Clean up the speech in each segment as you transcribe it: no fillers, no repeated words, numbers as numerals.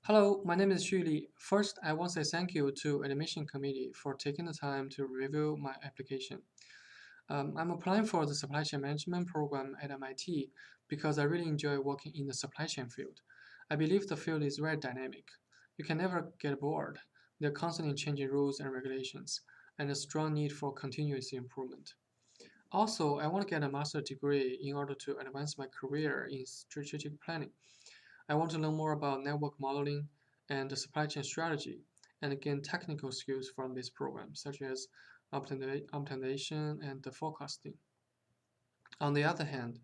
Hello, my name is Xu Li. First, I want to say thank you to admission committee for taking the time to review my application. I'm applying for the supply chain management program at MIT because I really enjoy working in the supply chain field. I believe the field is very dynamic. You can never get bored. There are constantly changing rules and regulations, and a strong need for continuous improvement. Also, I want to get a master's degree in order to advance my career in strategic planning. I want to learn more about network modeling and the supply chain strategy and gain technical skills from this program, such as optimization and the forecasting. On the other hand,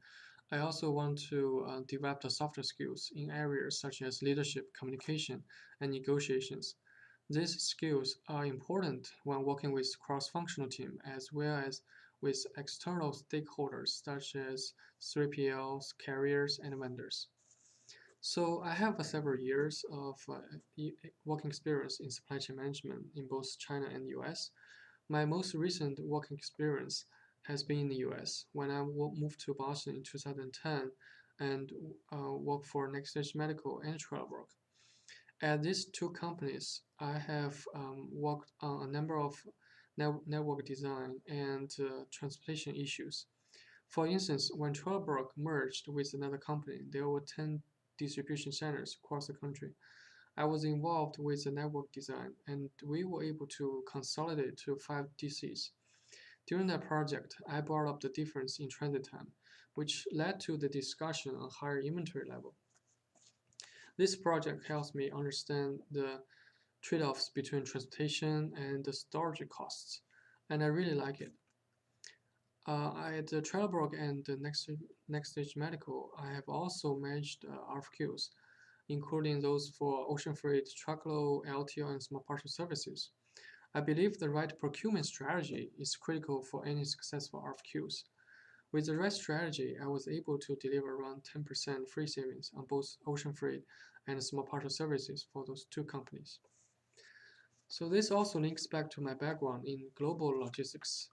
I also want to develop the softer skills in areas such as leadership, communication, and negotiations. These skills are important when working with cross-functional teams as well as with external stakeholders such as 3PLs, carriers, and vendors. So I have several years of working experience in supply chain management in both China and US. My most recent working experience has been in the US when I moved to Boston in 2010 and worked for Next Stage Medical and Trailwork. At these two companies, I have worked on a number of network design and transportation issues. For instance, when Trailwork merged with another company, there were 10 distribution centers across the country. I was involved with the network design, and we were able to consolidate to 5 DCs. During that project, I brought up the difference in transit time, which led to the discussion on higher inventory level. This project helps me understand the trade-offs between transportation and the storage costs, and I really like it. At Trelleborg and Next Stage Medical, I have also managed RFQs, including those for ocean freight, truckload, LTL, and small parcel services. I believe the right procurement strategy is critical for any successful RFQs. With the right strategy, I was able to deliver around 10% free savings on both ocean freight and small parcel services for those two companies. So this also links back to my background in global logistics.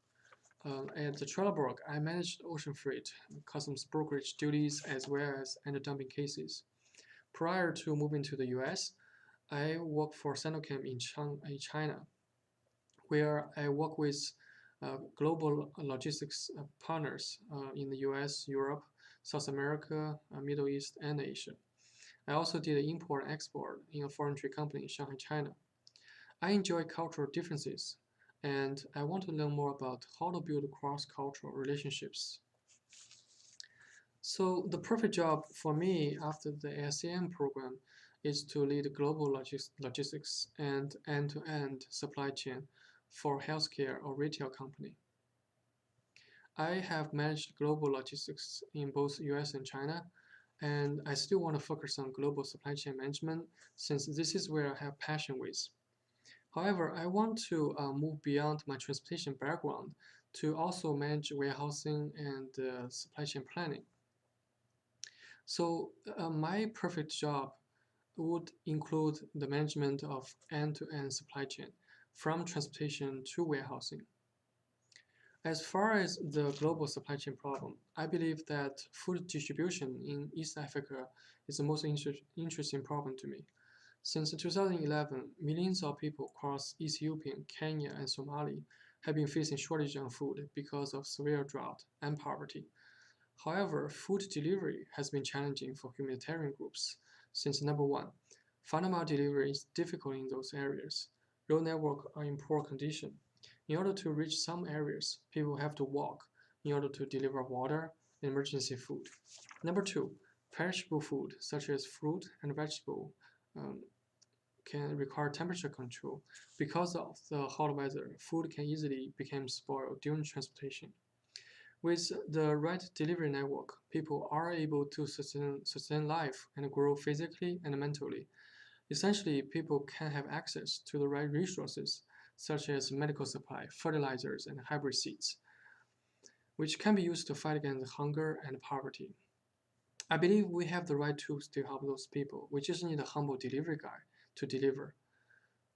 At the Trelleborg, I managed ocean freight, customs brokerage duties, as well as anti-dumping cases. Prior to moving to the US, I worked for Sinochem in China, where I work with global logistics partners in the US, Europe, South America, Middle East, and Asia. I also did import and export in a foreign trade company in Shanghai, China. I enjoy cultural differences, and I want to learn more about how to build cross-cultural relationships. So the perfect job for me after the ASEAN program is to lead global logistics and end-to-end supply chain for healthcare or retail company. I have managed global logistics in both US and China, and I still want to focus on global supply chain management since this is where I have passion with. However, I want to move beyond my transportation background to also manage warehousing and supply chain planning. So my perfect job would include the management of end-to-end supply chain, from transportation to warehousing. As far as the global supply chain problem, I believe that food distribution in East Africa is the most interesting problem to me. Since 2011, millions of people across Ethiopia, Kenya, and Somalia have been facing shortage of food because of severe drought and poverty. However, food delivery has been challenging for humanitarian groups since number one, final mile delivery is difficult in those areas. Road networks are in poor condition. In order to reach some areas, people have to walk in order to deliver water and emergency food. Number two, perishable food such as fruit and vegetable um, can require temperature control. Because of the hot weather, food can easily become spoiled during transportation. With the right delivery network, people are able to sustain life and grow physically and mentally. Essentially, people can have access to the right resources, such as medical supply, fertilizers, and hybrid seeds, which can be used to fight against hunger and poverty. I believe we have the right tools to help those people. We just need a humble delivery guy to deliver.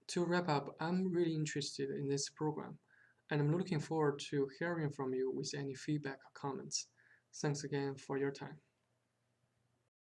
To wrap up, I'm really interested in this program, and I'm looking forward to hearing from you with any feedback or comments. Thanks again for your time.